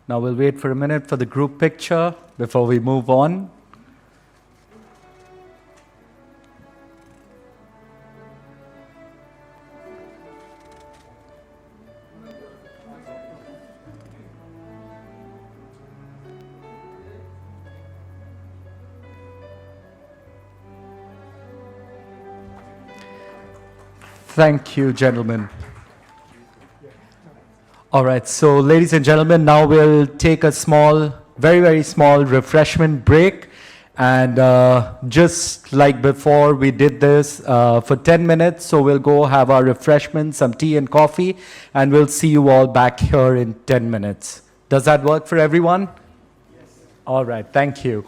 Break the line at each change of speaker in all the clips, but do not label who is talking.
Now we'll wait for a minute for the group picture before we move on. Thank you, gentlemen. All right, so ladies and gentlemen, now we'll take a small, very, very small refreshment break. And just like before, we did this for 10 minutes. So we'll go have our refreshments, some tea and coffee, and we'll see you all back here in 10 minutes. Does that work for everyone? Yes. All right, thank you.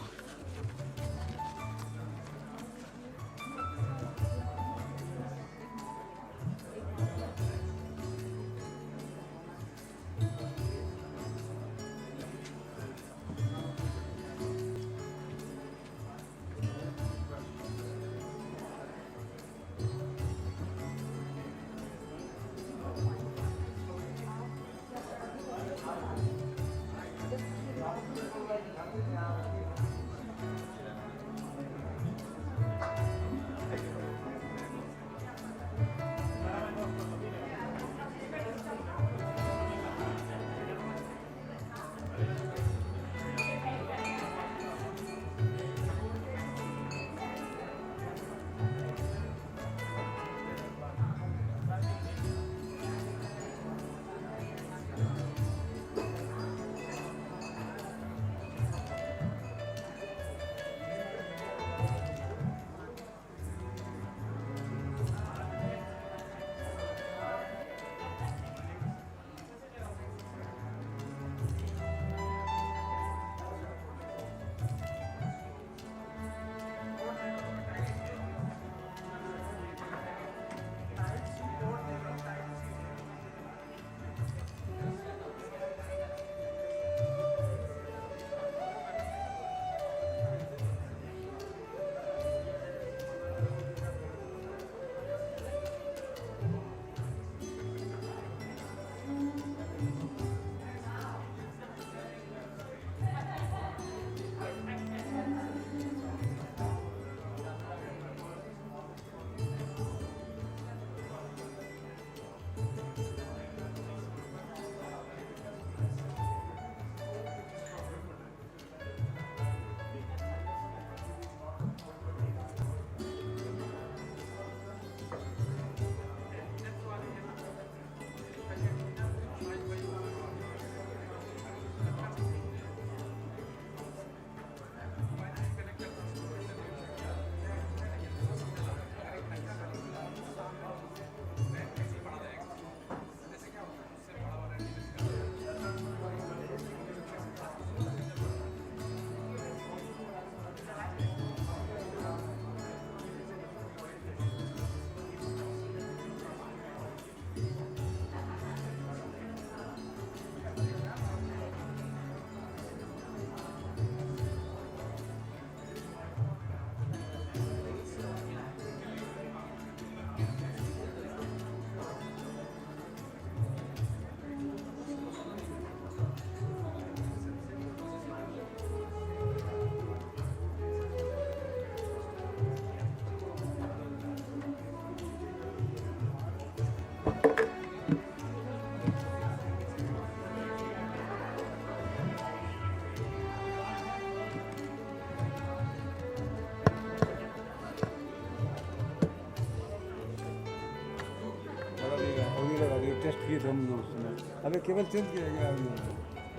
अबे केवल change किया गया अभी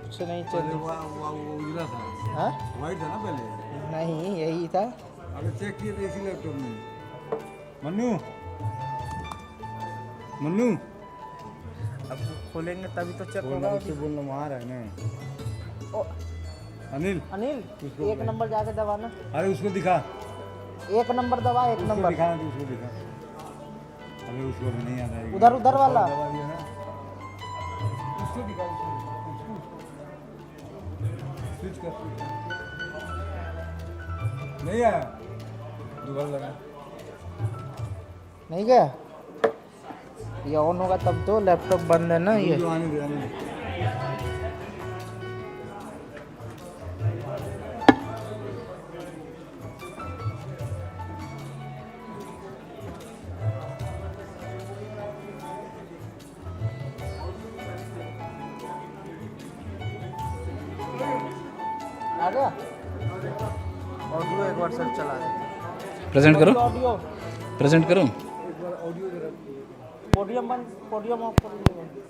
कुछ नहीं change
वो उजला था
हाँ
वाइट था ना पहले
नहीं यही था
अबे चेक किए थे इसी लैपटॉप में मन्नू मन्नू
अब खोलेंगे तभी तो चेक
बोलना
होगा
उससे बोलना वहाँ रहा है ना
ओ
अनिल
अनिल एक नंबर जाके दबाना
अरे उसको दिखा
एक नंबर दबा एक नंबर
दिखाना तो उसको दिखा अबे उसको भी नहीं आता है
उधर उधर वाला
दबा दिया ना उसको दिखा उसको स्विच कर नहीं आया दोबारा लगा
नहीं गया ये ऑन होगा तब तो लैपटॉप बंद है ना ये
जो आने दे
आ गया ऑडियो एक बार सर चला दे
प्रेजेंट करो
ऑडियो
प्रेजेंट करो
पोडियम बंद पोडियम ऑफ कर लीजिए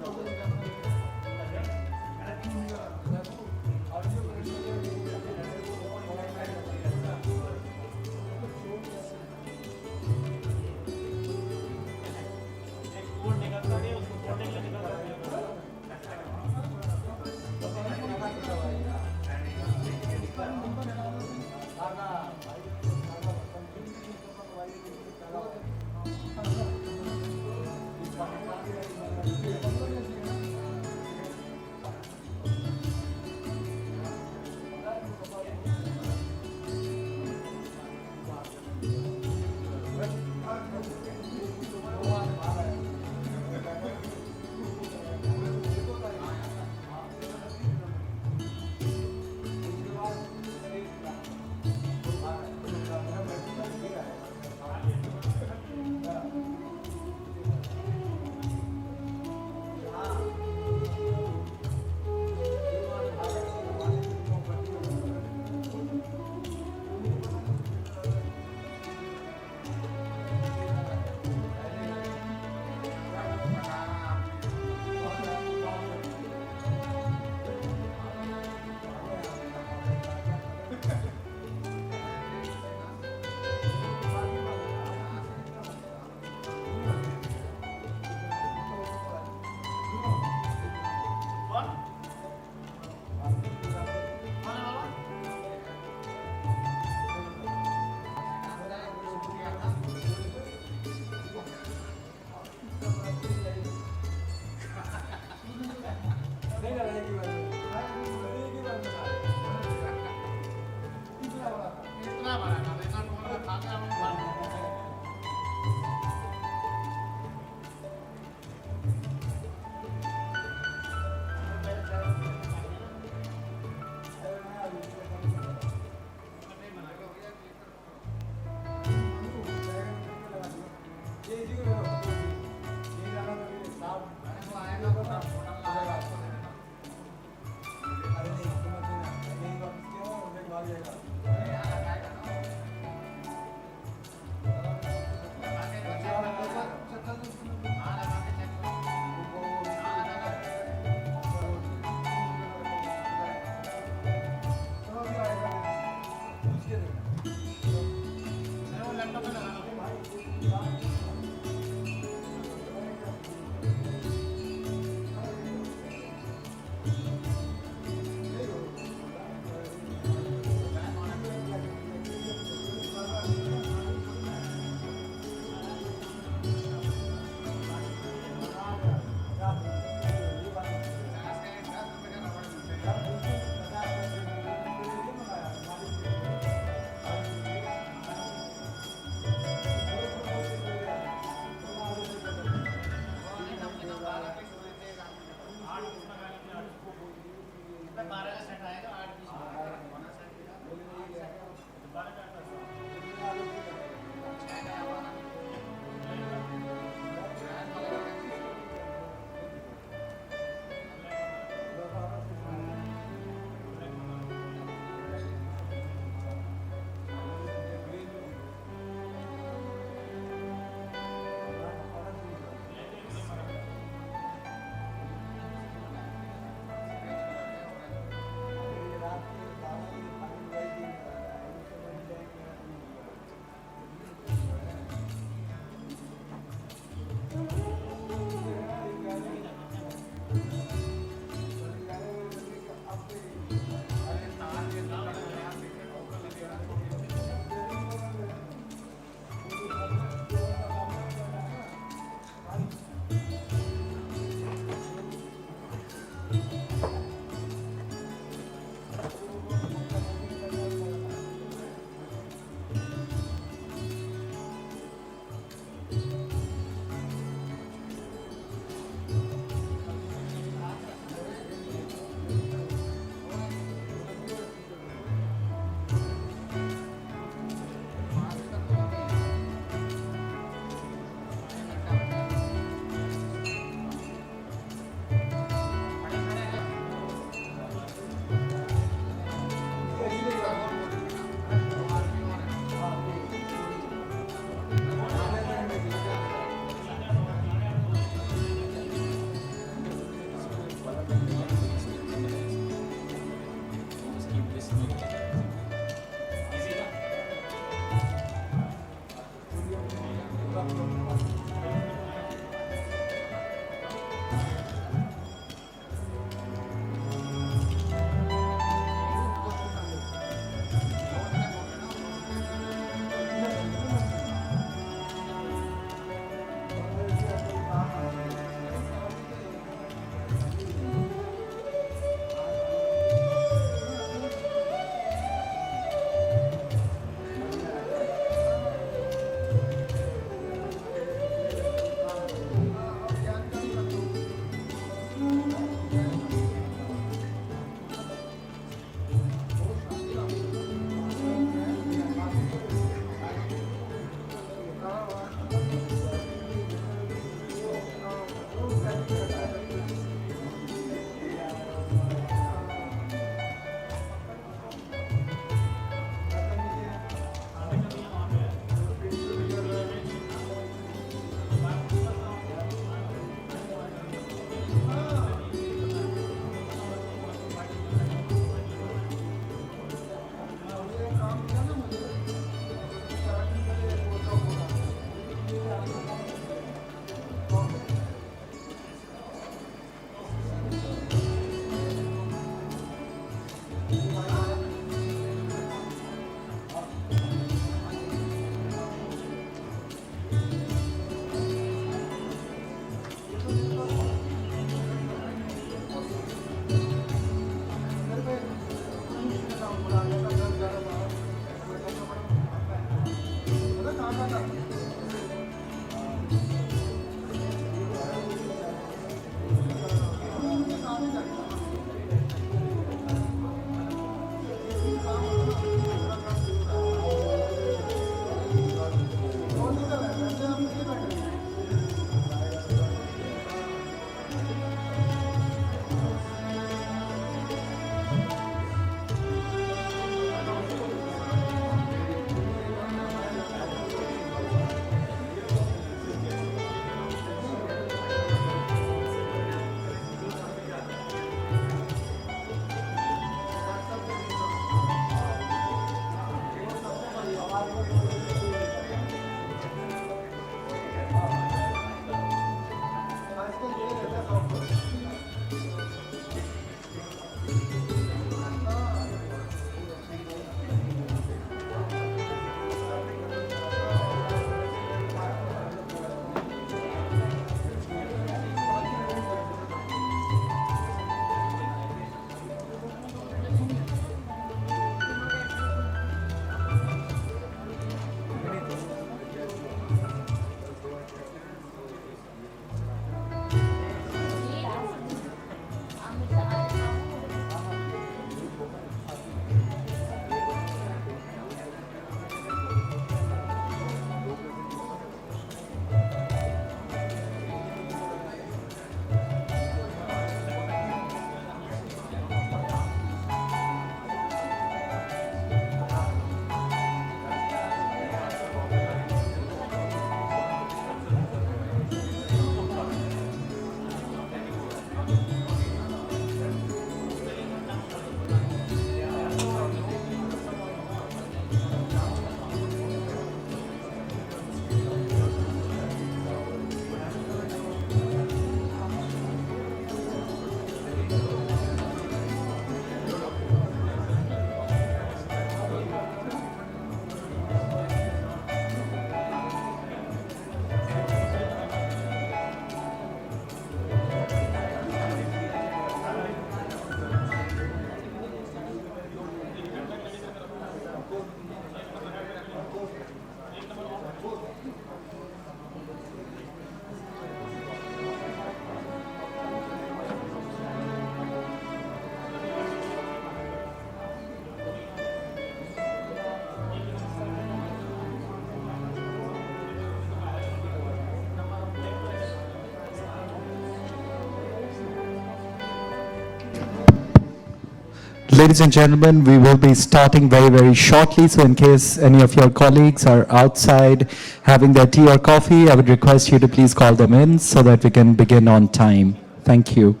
ladies and gentlemen, we will be starting very, very shortly. So in case any of your colleagues are outside having their tea or coffee, I would request you to please call them in so that we can begin on time. Thank you.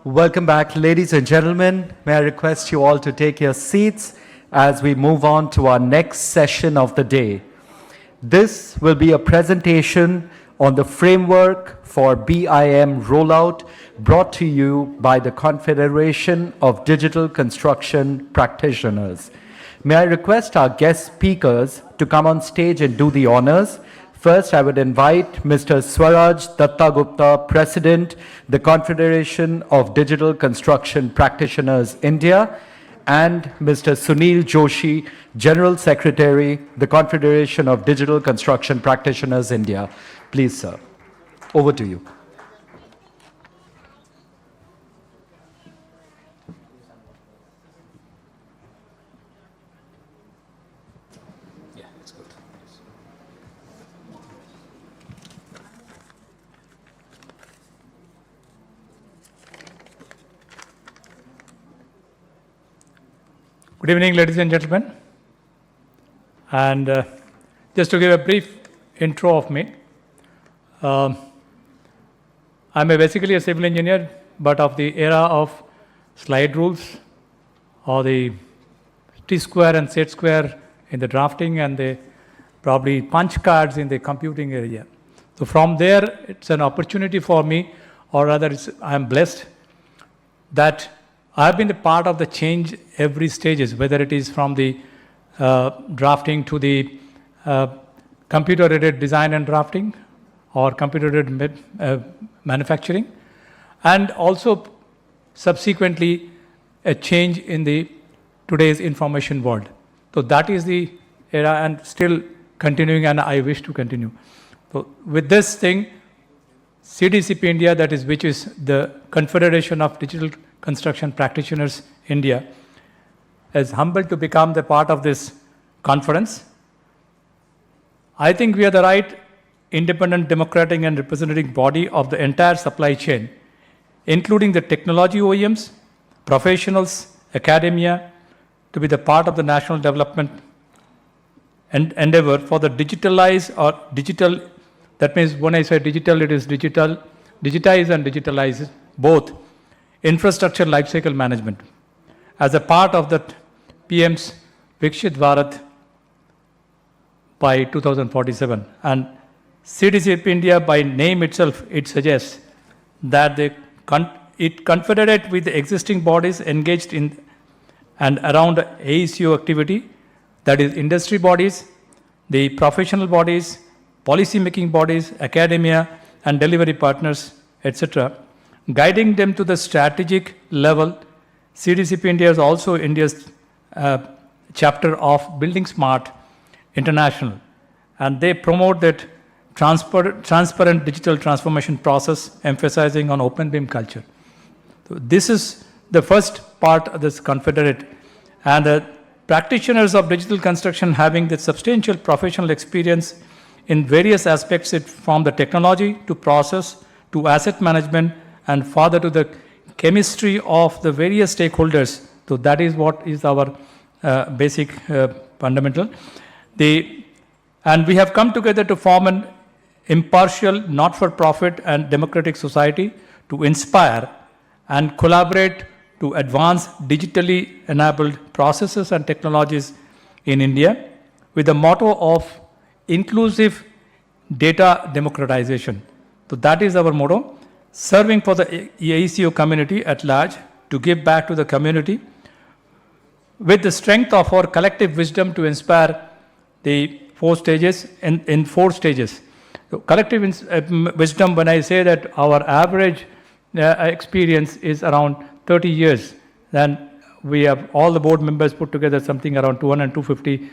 Welcome back, ladies and gentlemen. May I request you all to take your seats as we move on to our next session of the day. This will be a presentation on the framework for BIM rollout brought to you by the Confederation of Digital Construction Practitioners. May I request our guest speakers to come on stage and do the honors. First, I would invite Mr. Swaraj Gupta, President, the Confederation of Digital Construction Practitioners India, and Mr. Sunil Joshi, General Secretary, the Confederation of Digital Construction Practitioners India. Please, sir. Over to you.
Yeah, that's good.
Good evening, ladies and gentlemen. And just to give a brief intro of me, I'm basically a civil engineer, but of the era of slide rules or the T-square and set-square in the drafting and the probably punch cards in the computing area. So from there, it's an opportunity for me, or rather I'm blessed that I've been a part of the change every stages, whether it is from the drafting to the computer-aided design and drafting or computer-aided manufacturing, and also subsequently a change in the today's information world. So that is the era and still continuing, and I wish to continue. So with this thing, CDCP India, which is the Confederation of Digital Construction Practitioners India, is humbled to become the part of this conference. I think we are the right independent, democratic and representative body of the entire supply chain, including the technology OEMs, professionals, academia, to be the part of the national development and endeavor for the digitalized or digital. That means when I say digital, it is digital digitize and digitalize both infrastructure lifecycle management as a part of the PM's Vikshit Bharat by 2047. And CDCP India, by name itself, it suggests that it confederate with the existing bodies engaged in and around AECO activity, that is industry bodies, the professional bodies, policy-making bodies, academia, and delivery partners, etc., guiding them to the strategic level. CDCP India is also India's chapter of Building Smart International, and they promote that transparent digital transformation process, emphasizing on open BIM culture. So this is the first part of this confederate, and the practitioners of digital construction having the substantial professional experience in various aspects, from the technology to process to asset management and further to the chemistry of the various stakeholders. So that is what is our basic fundamental. And we have come together to form an impartial, not-for-profit and democratic society to inspire and collaborate to advance digitally enabled processes and technologies in India with the motto of inclusive data democratization. So that is our motto, serving for the AECO community at large to give back to the community with the strength of our collective wisdom to inspire the 4 stages in 4 stages. So collective wisdom, when I say that our average experience is around 30 years, then we have all the board members put together something around 200, 250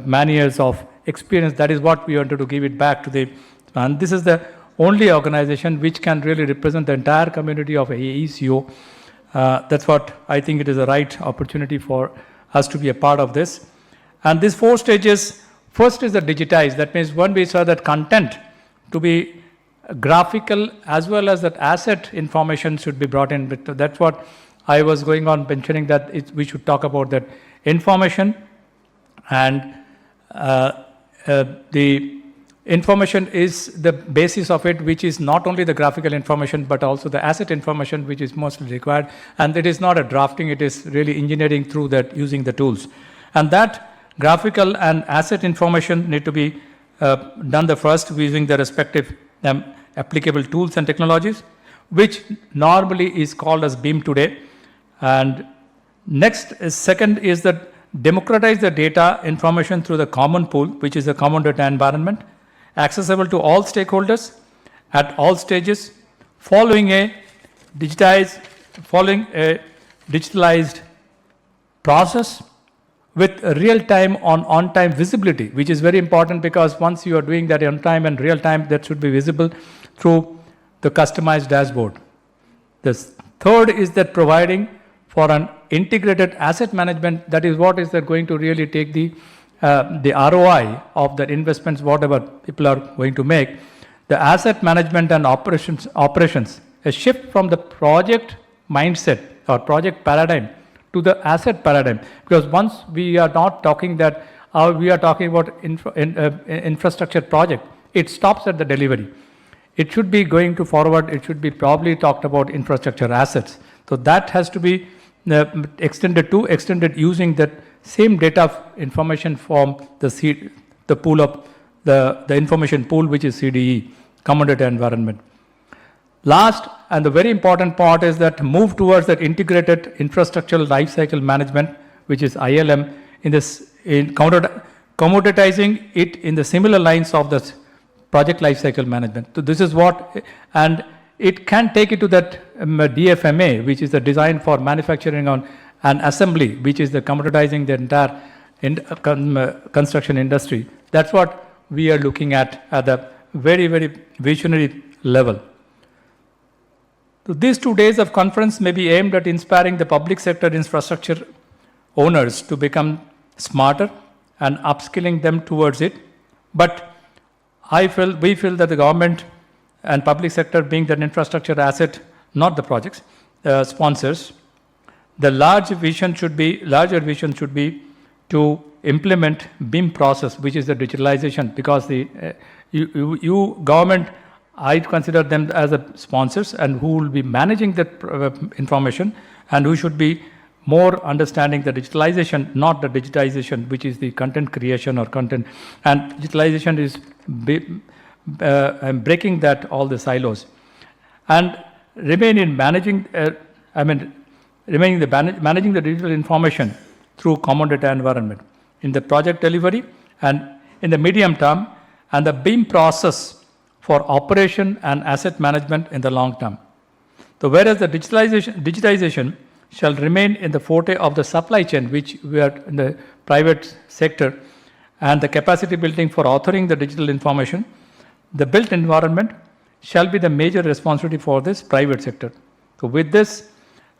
man years of experience. That is what we wanted to give it back to the, and this is the only organization which can really represent the entire community of AECO. That's what I think it is the right opportunity for us to be a part of this. And these 4 stages, first is the digitize. That means when we saw that content to be graphical as well as that asset information should be brought in. But that's what I was going on mentioning, that we should talk about that information, and the information is the basis of it, which is not only the graphical information but also the asset information, which is mostly required. And it is not a drafting, it is really engineering through that using the tools. And that graphical and asset information need to be done the first using the respective applicable tools and technologies, which normally is called as BIM today. And second is that democratize the data information through the common pool, which is a common data environment, accessible to all stakeholders at all stages, following a digitalized process with real-time on-time visibility, which is very important, because once you are doing that on-time and real-time, that should be visible through the customized dashboard. The third is that providing for an integrated asset management. That is what is that going to really take the ROI of the investments, whatever people are going to make. The asset management and operations, a shift from the project mindset or project paradigm to the asset paradigm. Because once we are not talking that, we are talking about infrastructure project, it stops at the delivery. It should be going to forward, it should be probably talked about infrastructure assets. So that has to be extended using that same data information from the pool of the information pool, which is CDE, Common Data Environment. Last, and the very important part, is that move towards that integrated infrastructural lifecycle management, which is ILM, in commoditizing it in the similar lines of the project lifecycle management. So this is what, and it can take it to that DFMA, which is the design for manufacturing on and assembly, which is the commoditizing the entire construction industry. That's what we are looking at the very, very visionary level. So these 2 days of conference may be aimed at inspiring the public sector infrastructure owners to become smarter and upskilling them towards it. But we feel that the government and public sector, being the infrastructure asset, not the projects, sponsors, the larger vision should be to implement BIM process, which is the digitalization, because the you government I consider them as the sponsors and who will be managing that information and who should be more understanding the digitalization, not the digitization, which is the content creation or content. And digitalization is breaking that all the silos. And remain in managing, managing the digital information through common data environment in the project delivery and in the medium term, and the BIM process for operation and asset management in the long term. So whereas the digitization shall remain in the forte of the supply chain, which we are in the private sector, and the capacity building for authoring the digital information, the built environment shall be the major responsibility for this private sector. So with this,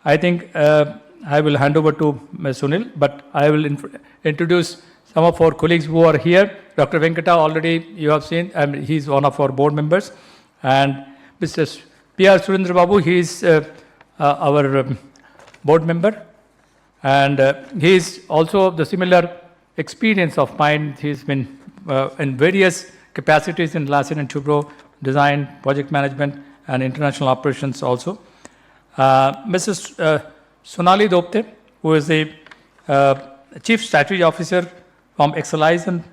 I think I will hand over to Sunil, but I will introduce some of our colleagues who are here. Dr. Venkata already you have seen, he's one of our board members. And Mr. P.R. Surendra Babu, he is our board member. And he is also the similar experience of mine. He's been in various capacities in Larsen and Toubro, design, project management, and international operations also. Mrs. Sonali Dopte, who is the Chief Strategy Officer from Excelize and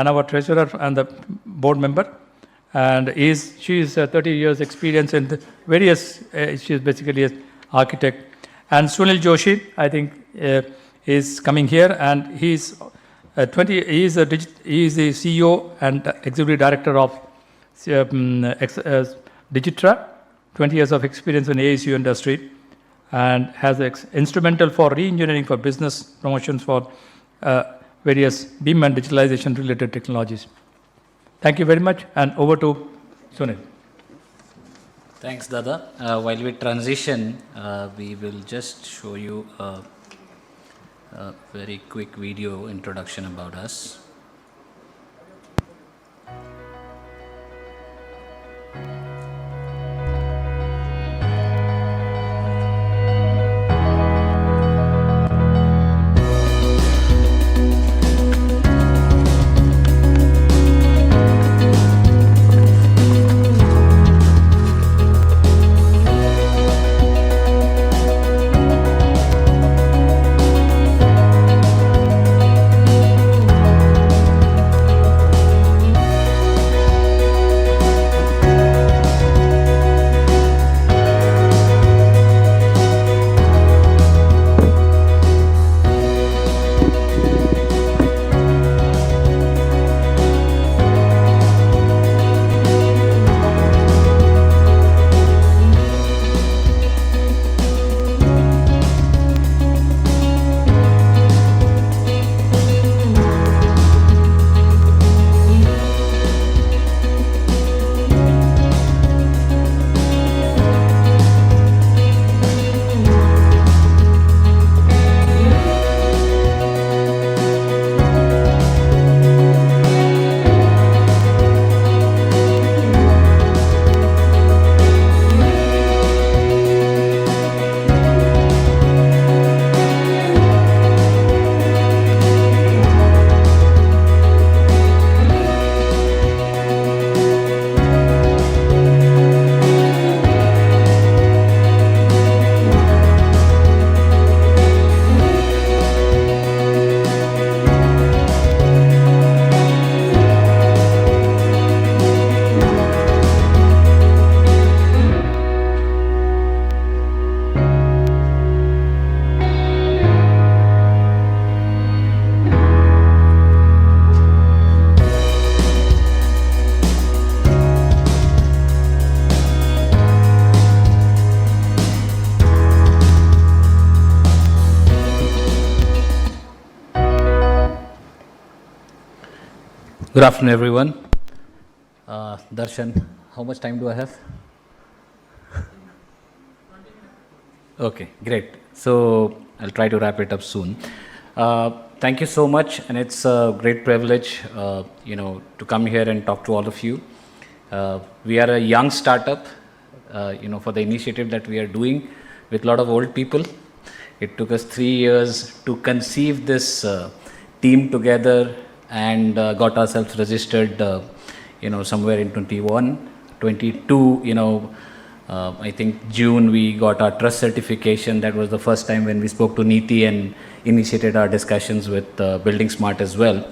our treasurer and the board member. And she is 30 years experience in the various, she is basically an architect. And Sunil Joshi, I think, is coming here, and he is the CEO and executive director of Digitra, 20 years of experience in ASU industry, and has instrumental for re-engineering for business promotions for various BIM and digitalization related technologies. Thank you very much, and over to Sunil.
Thanks, Dada. While we transition, we will just show you a very quick video introduction about us. Good afternoon, everyone. Darshan, how much time do I have? Okay, great. So I'll try to wrap it up soon. Thank you so much, and it's a great privilege, to come here and talk to all of you. We are a young startup, for the initiative that we are doing with a lot of old people. It took us 3 years to conceive this team together and got ourselves registered, somewhere in 21. 22, I think June we got our trust certification. That was the first time when we spoke to Neeti and initiated our discussions with Building Smart as well.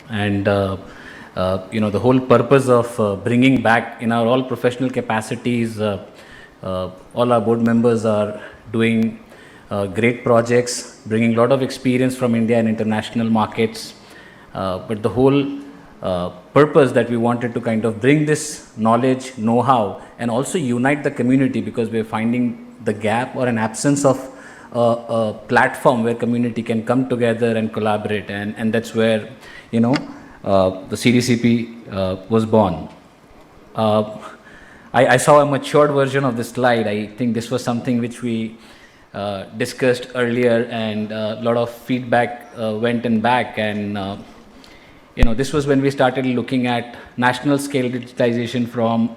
And the whole purpose of bringing back in our all professional capacities, all our board members are doing great projects, bringing a lot of experience from India and international markets. But the whole purpose that we wanted to kind of bring this knowledge, know-how, and also unite the community, because we're finding the gap or an absence of a platform where community can come together and collaborate, and that's where the CDCP was born. I saw a matured version of this slide. I think this was something which we discussed earlier, and a lot of feedback went in back, and this was when we started looking at national scale digitization from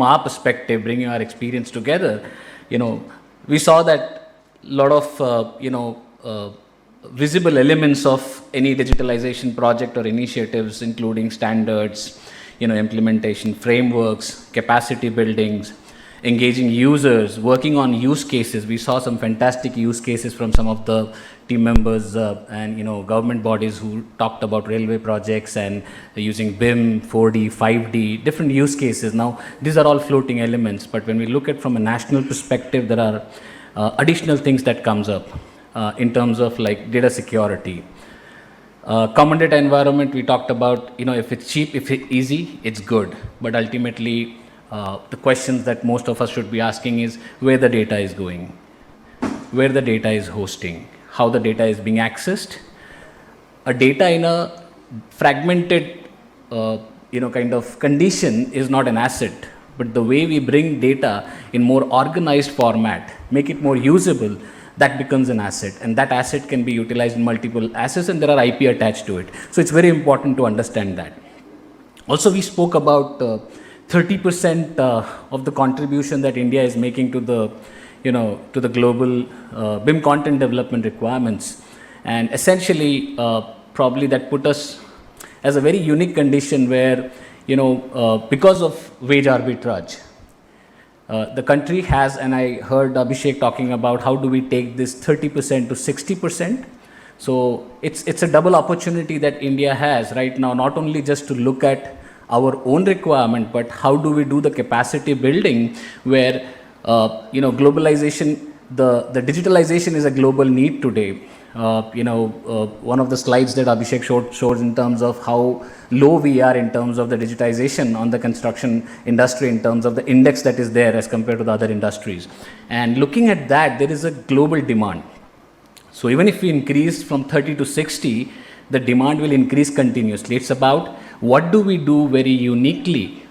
our perspective, bringing our experience together. We saw that a lot of visible elements of any digitalization project or initiatives, including standards, implementation frameworks, capacity buildings, engaging users, working on use cases. We saw some fantastic use cases from some of the team members and government bodies who talked about railway projects and using BIM, 4D, 5D, different use cases. Now, these are all floating elements, but when we look at from a national perspective, there are additional things that comes up in terms of like data security. Common data environment, we talked about, if it's cheap, if it's easy, it's good. But ultimately, the questions that most of us should be asking is where the data is going, where the data is hosting, how the data is being accessed. A data in a fragmented, kind of condition is not an asset, but the way we bring data in more organized format, make it more usable, that becomes an asset, and that asset can be utilized in multiple assets, and there are IP attached to it. So it's very important to understand that. Also, we spoke about 30% of the contribution that India is making to the, to the global BIM content development requirements, and essentially, probably that put us as a very unique condition where, because of wage arbitrage, the country has, and I heard Abhishek talking about how do we take this 30% to 60%. So it's a double opportunity that India has right now, not only just to look at our own requirement, but how do we do the capacity building where, globalization, the digitalization is a global need today. One of the slides that Abhishek shows in terms of how low we are in terms of the digitization on the construction industry, in terms of the index that is there as compared to the other industries. And looking at that, there is a global demand. So even if we increase from 30 to 60, the demand will increase continuously. It's about what do we do very uniquely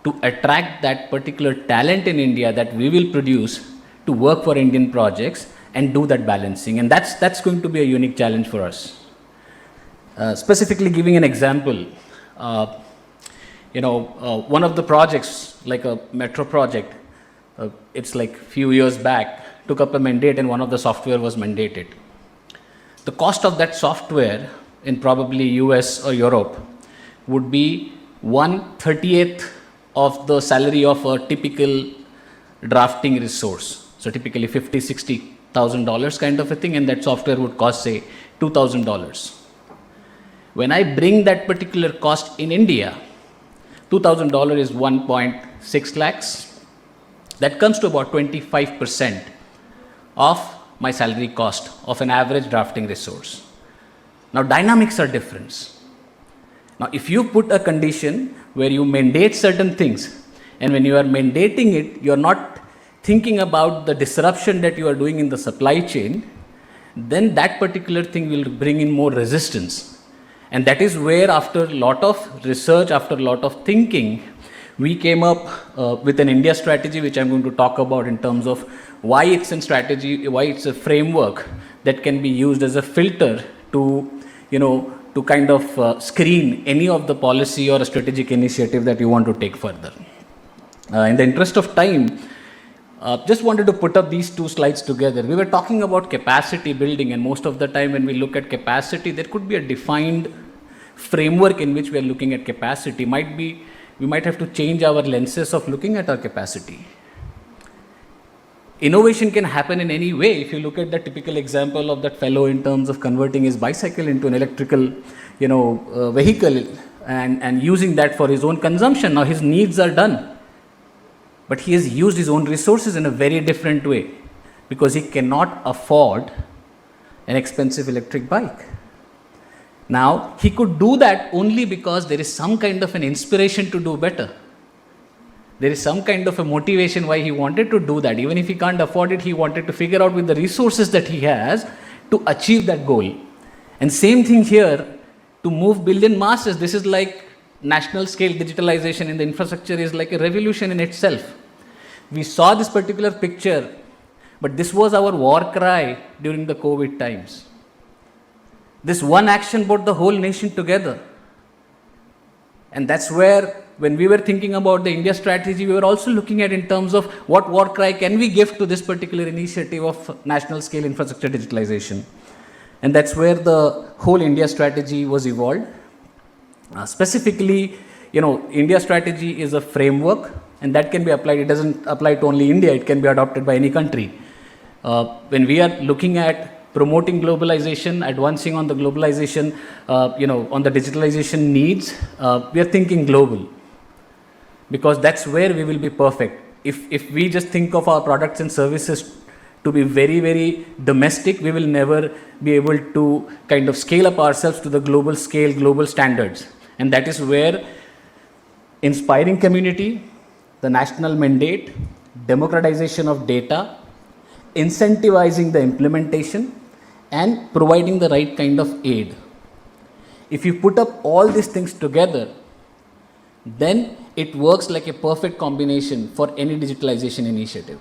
to attract that particular talent in India that we will produce to work for Indian projects and do that balancing. And that's going to be a unique challenge for us. Specifically giving an example, one of the projects, like a metro project, it's like few years back, took up a mandate and one of the software was mandated. The cost of that software in probably US or Europe would be 1/38th of the salary of a typical drafting resource. So typically $50,000-$60,000 kind of a thing, and that software would cost say $2,000. When I bring that particular cost in India, $2,000 is 1.6 lakhs. That comes to about 25% of my salary cost of an average drafting resource. Now dynamics are different. Now if you put a condition where you mandate certain things, and when you are mandating it, you are not thinking about the disruption that you are doing in the supply chain, then that particular thing will bring in more resistance. And that is where, after a lot of research, after a lot of thinking, we came up with an India strategy, which I'm going to talk about in terms of why it's a strategy, why it's a framework that can be used as a filter to, to kind of screen any of the policy or a strategic initiative that you want to take further. In the interest of time, just wanted to put up these two slides together. We were talking about capacity building, and most of the time when we look at capacity, there could be a defined framework in which we are looking at capacity. Might be we might have to change our lenses of looking at our capacity. Innovation can happen in any way. If you look at the typical example of that fellow in terms of converting his bicycle into an electrical, vehicle and using that for his own consumption. Now his needs are done. But he has used his own resources in a very different way because he cannot afford an expensive electric bike. Now, he could do that only because there is some kind of an inspiration to do better. There is some kind of a motivation why he wanted to do that. Even if he can't afford it, he wanted to figure out with the resources that he has to achieve that goal. And same thing here, to move billion masses, this is like national scale digitalization in the infrastructure is like a revolution in itself. We saw this particular picture, but this was our war cry during the COVID times. This one action brought the whole nation together. And that's where, when we were thinking about the India strategy, we were also looking at in terms of what war cry can we give to this particular initiative of national scale infrastructure digitalization. And that's where the whole India strategy was evolved. Specifically, India strategy is a framework and that can be applied. It doesn't apply to only India, it can be adopted by any country. When we are looking at promoting globalization, advancing on the globalization, on the digitalization needs, we are thinking global. Because that's where we will be perfect. If we just think of our products and services to be very, very domestic, we will never be able to kind of scale up ourselves to the global scale, global standards. And that is where inspiring community, the national mandate, democratization of data, incentivizing the implementation, and providing the right kind of aid. If you put up all these things together, then it works like a perfect combination for any digitalization initiative.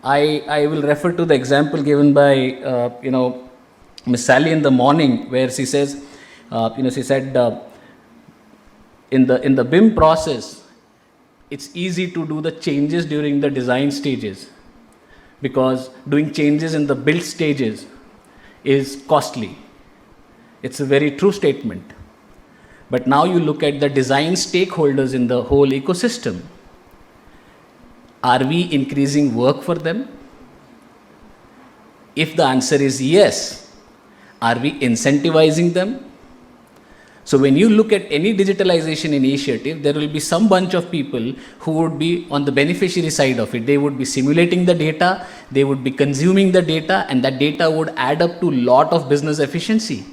I will refer to the example given by Ms. Sally in the morning, where she says, she said in the BIM process, it's easy to do the changes during the design stages because doing changes in the build stages is costly. It's a very true statement. But now you look at the design stakeholders in the whole ecosystem. Are we increasing work for them? If the answer is yes, are we incentivizing them? So when you look at any digitalization initiative, there will be some bunch of people who would be on the beneficiary side of it. They would be simulating the data, they would be consuming the data, and that data would add up to a lot of business efficiency.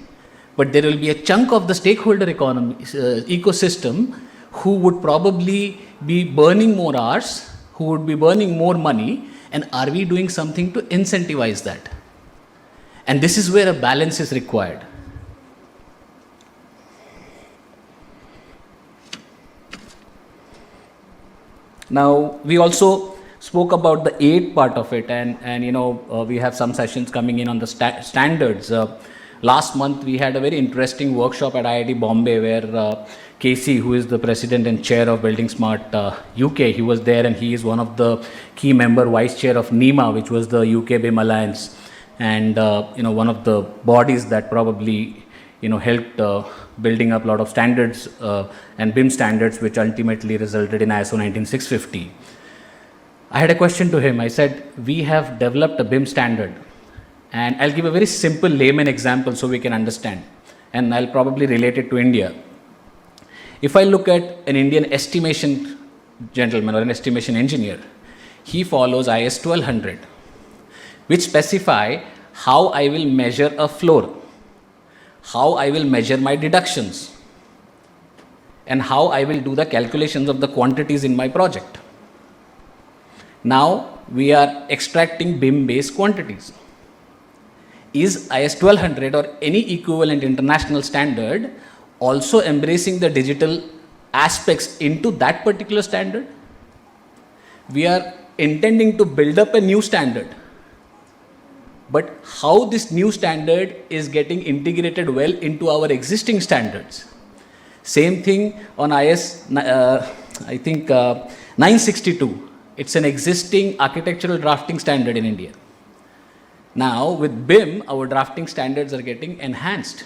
But there will be a chunk of the stakeholder economy, ecosystem who would probably be burning more hours, who would be burning more money, and are we doing something to incentivize that? And this is where a balance is required. Now, we also spoke about the aid part of it, and we have some sessions coming in on the standards. Last month, we had a very interesting workshop at IIT Bombay where Casey, who is the president and chair of Building Smart UK, he was there, and he is one of the key member, vice chair of NEMA, which was the UK BIM Alliance, and one of the bodies that probably helped building up a lot of standards and BIM standards, which ultimately resulted in ISO 19650. I had a question to him. I said, we have developed a BIM standard, and I'll give a very simple layman example so we can understand, and I'll probably relate it to India. If I look at an Indian estimation gentleman or an estimation engineer, he follows IS 1200, which specify how I will measure a floor, how I will measure my deductions, and how I will do the calculations of the quantities in my project. Now, we are extracting BIM-based quantities. Is IS 1200 or any equivalent international standard also embracing the digital aspects into that particular standard? We are intending to build up a new standard. But how this new standard is getting integrated well into our existing standards. Same thing on IS, 962. It's an existing architectural drafting standard in India. Now, with BIM, our drafting standards are getting enhanced.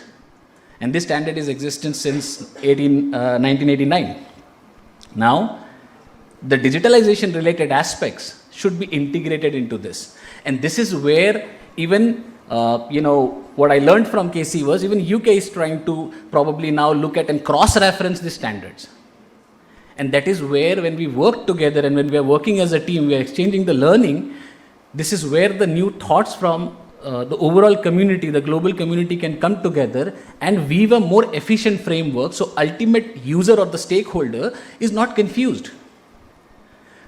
And this standard is existent since 1989. Now, the digitalization related aspects should be integrated into this. And this is where even, what I learned from KC was even UK is trying to probably now look at and cross-reference the standards. And that is where when we work together and when we are working as a team, we are exchanging the learning, this is where the new thoughts from the overall community, the global community can come together and weave a more efficient framework so ultimate user or the stakeholder is not confused.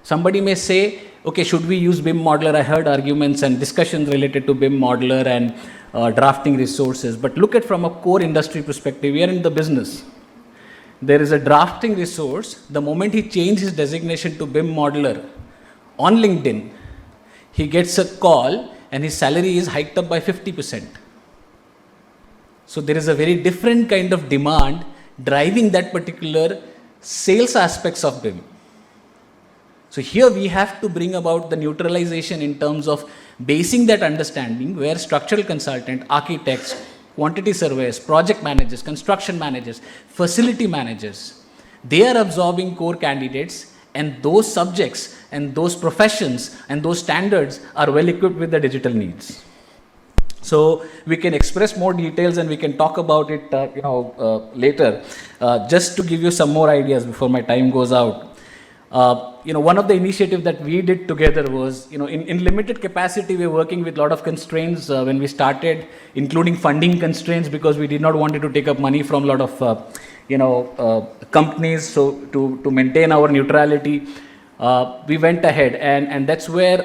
Somebody may say, okay, should we use BIM modeler? I heard arguments and discussions related to BIM modeler and drafting resources, but look at from a core industry perspective, we are in the business. There is a drafting resource, the moment he changes his designation to BIM modeler on LinkedIn, he gets a call and his salary is hiked up by 50%. So there is a very different kind of demand driving that particular sales aspects of BIM. So here we have to bring about the neutralization in terms of basing that understanding where structural consultant, architects, quantity surveyors, project managers, construction managers, facility managers, they are absorbing core candidates and those subjects and those professions and those standards are well equipped with the digital needs. So we can express more details and we can talk about it later. Just to give you some more ideas before my time goes out. One of the initiatives that we did together was, in limited capacity, we were working with a lot of constraints when we started, including funding constraints because we did not want to take up money from a lot of, companies. So to maintain our neutrality, we went ahead and that's where,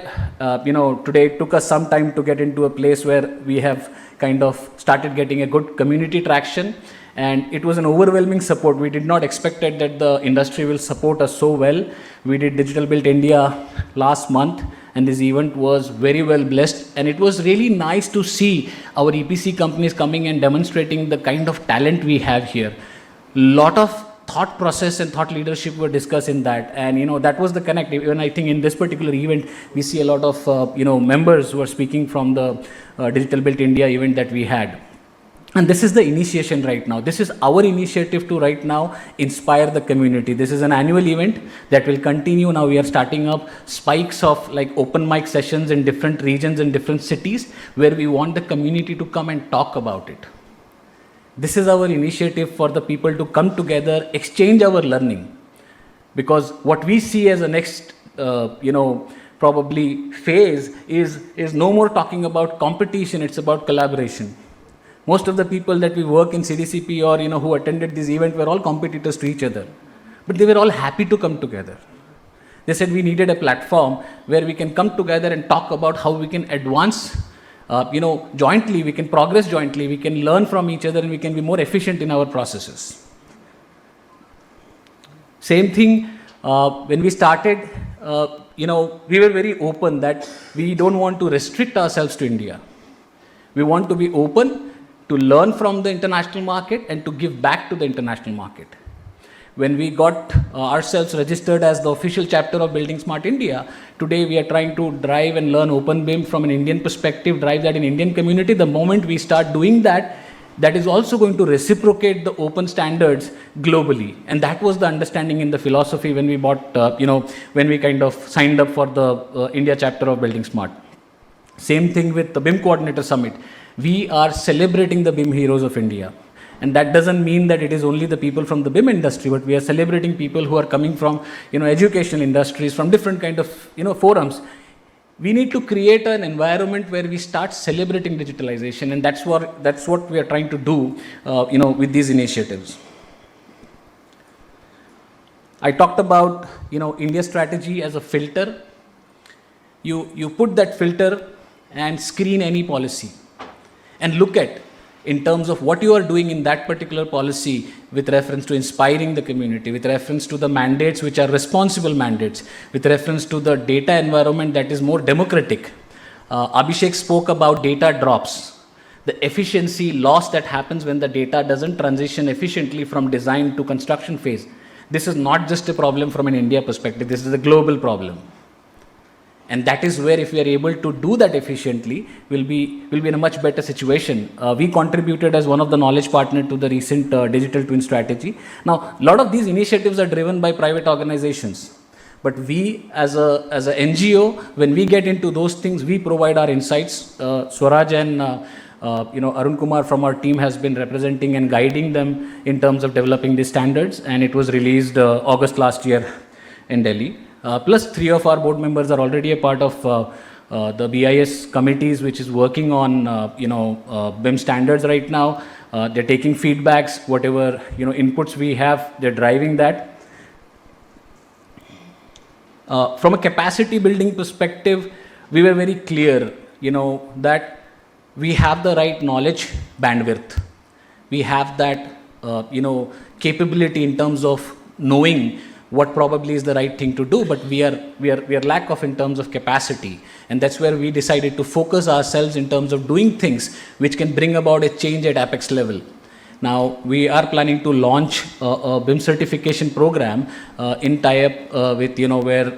today it took us some time to get into a place where we have kind of started getting a good community traction. And it was an overwhelming support. We did not expect that the industry will support us so well. We did Digital Build India last month and this event was very well blessed. And it was really nice to see our EPC companies coming and demonstrating the kind of talent we have here. Lot of thought process and thought leadership were discussed in that. And, that was the connect. Even I think in this particular event, we see a lot of, members who are speaking from the Digital Build India event that we had. And this is the initiation right now. This is our initiative to right now inspire the community. This is an annual event that will continue. Now we are starting up spikes of like open mic sessions in different regions and different cities where we want the community to come and talk about it. This is our initiative for the people to come together, exchange our learning. Because what we see as a next, probably phase is no more talking about competition, it's about collaboration. Most of the people that we work in CDCP or who attended this event were all competitors to each other. But they were all happy to come together. They said we needed a platform where we can come together and talk about how we can advance, jointly, we can progress jointly, we can learn from each other and we can be more efficient in our processes. Same thing, when we started, we were very open that we don't want to restrict ourselves to India. We want to be open to learn from the international market and to give back to the international market. When we got ourselves registered as the official chapter of Building Smart India, today we are trying to drive and learn Open BIM from an Indian perspective, drive that in Indian community. The moment we start doing that, that is also going to reciprocate the open standards globally. And that was the understanding in the philosophy when we when we kind of signed up for the India chapter of Building Smart. Same thing with the BIM Coordinator Summit. We are celebrating the BIM heroes of India. And that doesn't mean that it is only the people from the BIM industry, but we are celebrating people who are coming from, educational industries, from different kind of, forums. We need to create an environment where we start celebrating digitalization, and that's what we are trying to do, with these initiatives. I talked about, India strategy as a filter. You put that filter and screen any policy and look at in terms of what you are doing in that particular policy with reference to inspiring the community, with reference to the mandates which are responsible mandates, with reference to the data environment that is more democratic. Abhishek spoke about data drops, the efficiency loss that happens when the data doesn't transition efficiently from design to construction phase. This is not just a problem from an India perspective, this is a global problem. And that is where, if we are able to do that efficiently, we'll be in a much better situation. We contributed as one of the knowledge partner to the recent digital twin strategy. Now, a lot of these initiatives are driven by private organizations. But we, as a NGO, when we get into those things, we provide our insights. Swaraj and Arun Kumar from our team has been representing and guiding them in terms of developing these standards, and it was released August last year in Delhi. Plus, 3 of our board members are already a part of the BIS committees, which is working on BIM standards right now. They're taking feedbacks, whatever inputs we have, they're driving that. From a capacity building perspective, we were very clear, that we have the right knowledge bandwidth. We have that, capability in terms of knowing what probably is the right thing to do, but we are lack of in terms of capacity. And that's where we decided to focus ourselves in terms of doing things which can bring about a change at apex level. Now, we are planning to launch a BIM certification program in tie-up with, where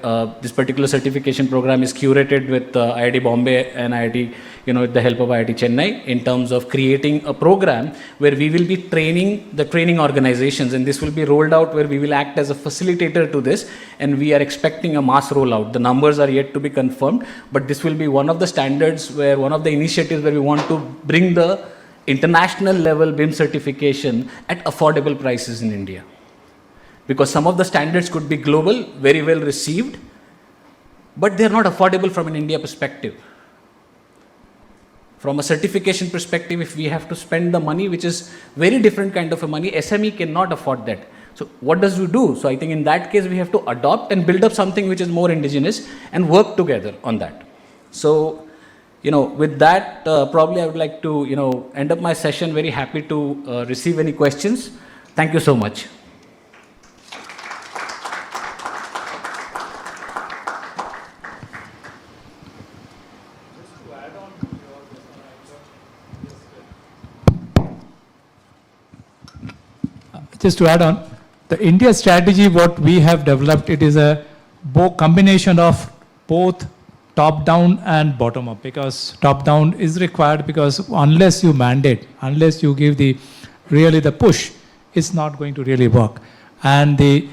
this particular certification program is curated with IIT Bombay and IIT, with the help of IIT Chennai, in terms of creating a program where we will be training the training organizations, and this will be rolled out where we will act as a facilitator to this, and we are expecting a mass rollout. The numbers are yet to be confirmed, but this will be one of the standards, where one of the initiatives where we want to bring the international level BIM certification at affordable prices in India. Because some of the standards could be global, very well received, but they're not affordable from an India perspective. From a certification perspective, if we have to spend the money, which is very different kind of a money, SME cannot afford that. So what does we do? So I think in that case, we have to adopt and build up something which is more indigenous and work together on that. So, with that, probably I would like to, end up my session. Very happy to receive any questions. Thank you so much.
Just to add on, the India strategy, what we have developed, it is a combination of both top-down and bottom-up, because top-down is required, because unless you mandate, unless you give the push, it's not going to really work. And the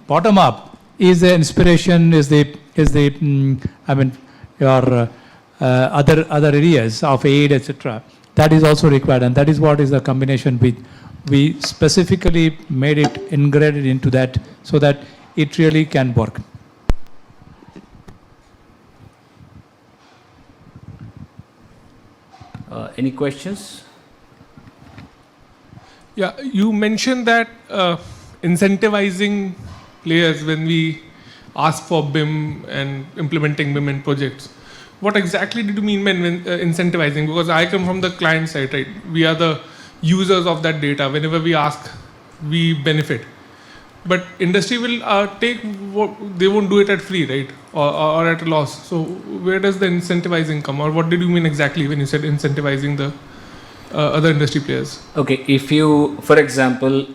bottom-up is the inspiration, your other areas of aid, etc. That is also required, and that is what is the combination we specifically made it integrated into that, so that it really can work.
Any questions?
Yeah, you mentioned that incentivizing players when we ask for BIM and implementing BIM in projects. What exactly did you mean by incentivizing? Because I come from the client side, right? We are the users of that data. Whenever we ask, we benefit. But industry will they won't do it at free, right? Or at a loss. So where does the incentivizing come? Or what did you mean exactly when you said incentivizing the other industry players?
Okay, if you, for example,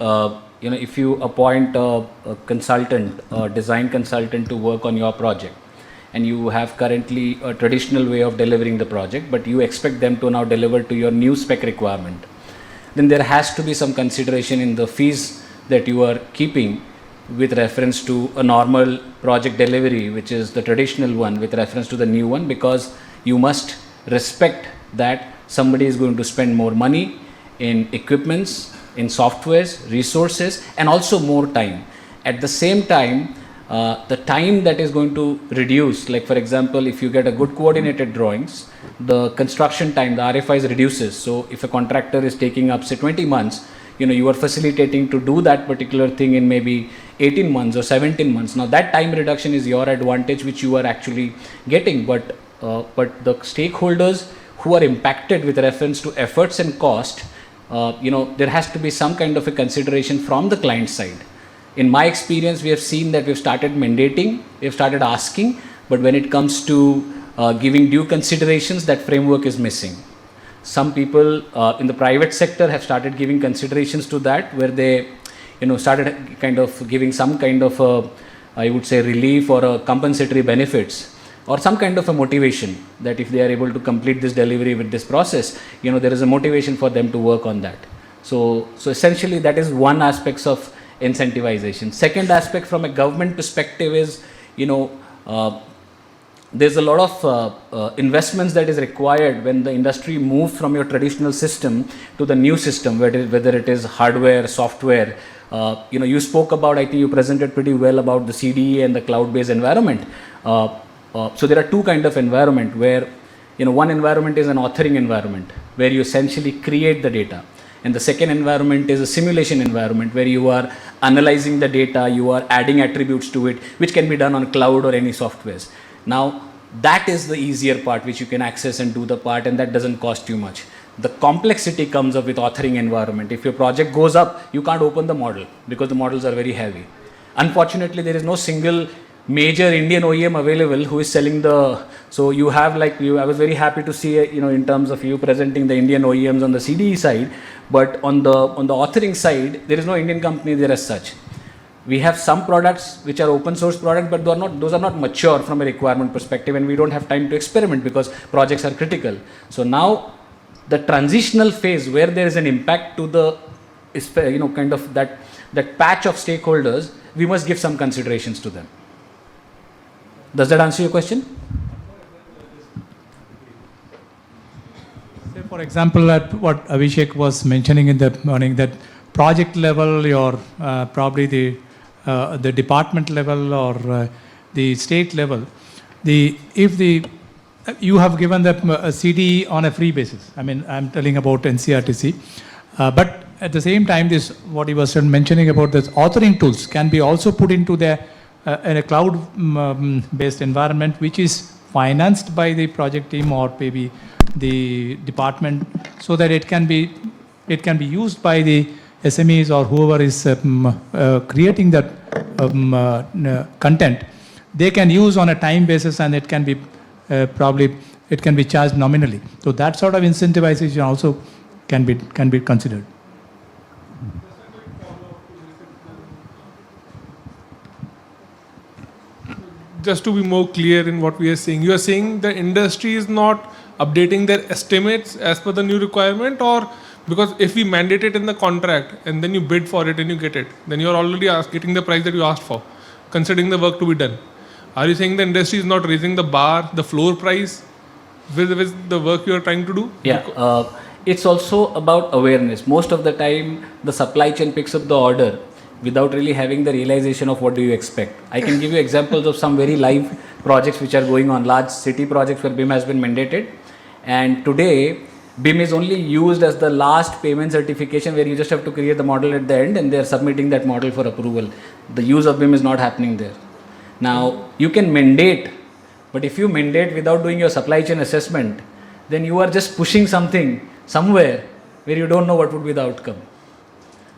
if you appoint a consultant, a design consultant to work on your project, and you have currently a traditional way of delivering the project, but you expect them to now deliver to your new spec requirement, then there has to be some consideration in the fees that you are keeping with reference to a normal project delivery, which is the traditional one, with reference to the new one, because you must respect that somebody is going to spend more money in equipments, in softwares, resources, and also more time. At the same time, the time that is going to reduce, like for example, if you get a good coordinated drawings, the construction time, the RFIs reduces. So if a contractor is taking up say 20 months, you are facilitating to do that particular thing in maybe 18 months or 17 months. Now that time reduction is your advantage, which you are actually getting, but the stakeholders who are impacted with reference to efforts and cost, there has to be some kind of a consideration from the client side. In my experience, we have seen that we've started mandating, we've started asking, but when it comes to giving due considerations, that framework is missing. Some people in the private sector have started giving considerations to that, where they, started kind of giving some kind of I would say, relief or a compensatory benefits or some kind of a motivation that if they are able to complete this delivery with this process, there is a motivation for them to work on that. So essentially that is one aspect of incentivization. Second aspect from a government perspective is, there's a lot of investments that is required when the industry moves from your traditional system to the new system, whether it is hardware, software. You spoke about, I think you presented pretty well about the CDE and the cloud-based environment. So there are two kind of environment where, one environment is an authoring environment where you essentially create the data. And the second environment is a simulation environment where you are analyzing the data, you are adding attributes to it, which can be done on cloud or any softwares. Now, that is the easier part which you can access and do the part, and that doesn't cost you much. The complexity comes up with authoring environment. If your project goes up, you can't open the model because the models are very heavy. Unfortunately, there is no single major Indian OEM available who is selling so you have I was very happy to see, in terms of you presenting the Indian OEMs on the CDE side, but on the authoring side, there is no Indian company there as such. We have some products which are open source products, but those are not mature from a requirement perspective, and we don't have time to experiment because projects are critical. So now the transitional phase where there is an impact to the, kind of that patch of stakeholders, we must give some considerations to them. Does that answer your question?
Say for example, at what Abhishek was mentioning in the morning, that project level, your probably the department level or the state level, you have given the CD on a free basis. I mean, I'm telling about NCRTC, but at the same time, this what he was mentioning about this authoring tools can be also put into in a cloud-based environment, which is financed by the project team or maybe the department, so that it can be used by the SMEs or whoever is creating that content. They can use on a time basis, and it can be it can be charged nominally. So that sort of incentivization also can be considered.
Just to be more clear in what we are saying, you are saying the industry is not updating their estimates as per the new requirement, or because if we mandate it in the contract and then you bid for it and you get it, then you are already getting the price that you asked for, considering the work to be done. Are you saying the industry is not raising the bar, the floor price with the work you are trying to do?
Yeah, it's also about awareness. Most of the time, the supply chain picks up the order without really having the realization of what do you expect. I can give you examples of some very live projects which are going on, large city projects where BIM has been mandated. And today, BIM is only used as the last payment certification where you just have to create the model at the end and they are submitting that model for approval. The use of BIM is not happening there. Now, you can mandate, but if you mandate without doing your supply chain assessment, then you are just pushing something somewhere where you don't know what would be the outcome.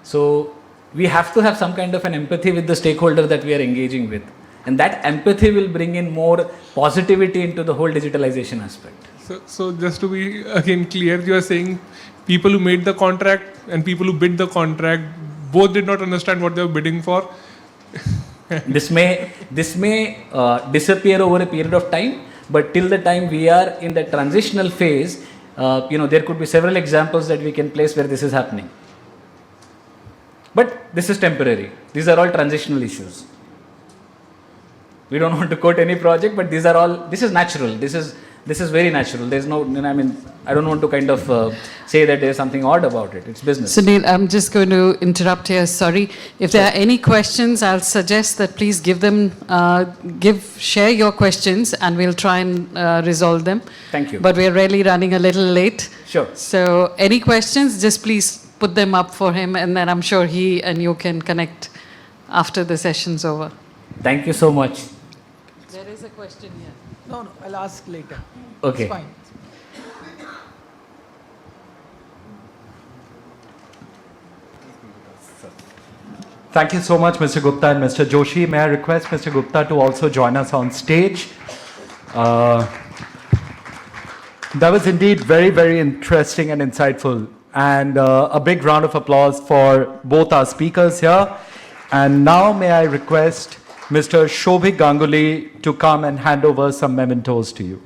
So, we have to have some kind of an empathy with the stakeholder that we are engaging with. And that empathy will bring in more positivity into the whole digitalization aspect.
So just to be again clear, you are saying people who made the contract and people who bid the contract both did not understand what they were bidding for.
This may disappear over a period of time, but till the time we are in the transitional phase, there could be several examples that we can place where this is happening. But this is temporary. These are all transitional issues. We don't want to quote any project, but this is natural. This is very natural. There's no, I don't want to kind of say that there's something odd about it. It's business.
Sunil, I'm just going to interrupt here. Sorry. If there are any questions, I'll suggest that please share your questions and we'll try and resolve them.
Thank you.
But we're really running a little late.
Sure.
So any questions, just please put them up for him, and then I'm sure he and you can connect after the session's over.
Thank you so much.
There is a question here.
No, I'll ask later.
Okay.
It's fine.
Thank you so much, Mr. Gupta and Mr. Joshi. May I request Mr. Gupta to also join us on stage? That was indeed very, very interesting and insightful. And a big round of applause for both our speakers here. And now may I request Mr. Shobhik Ganguly to come and hand over some mementos to you.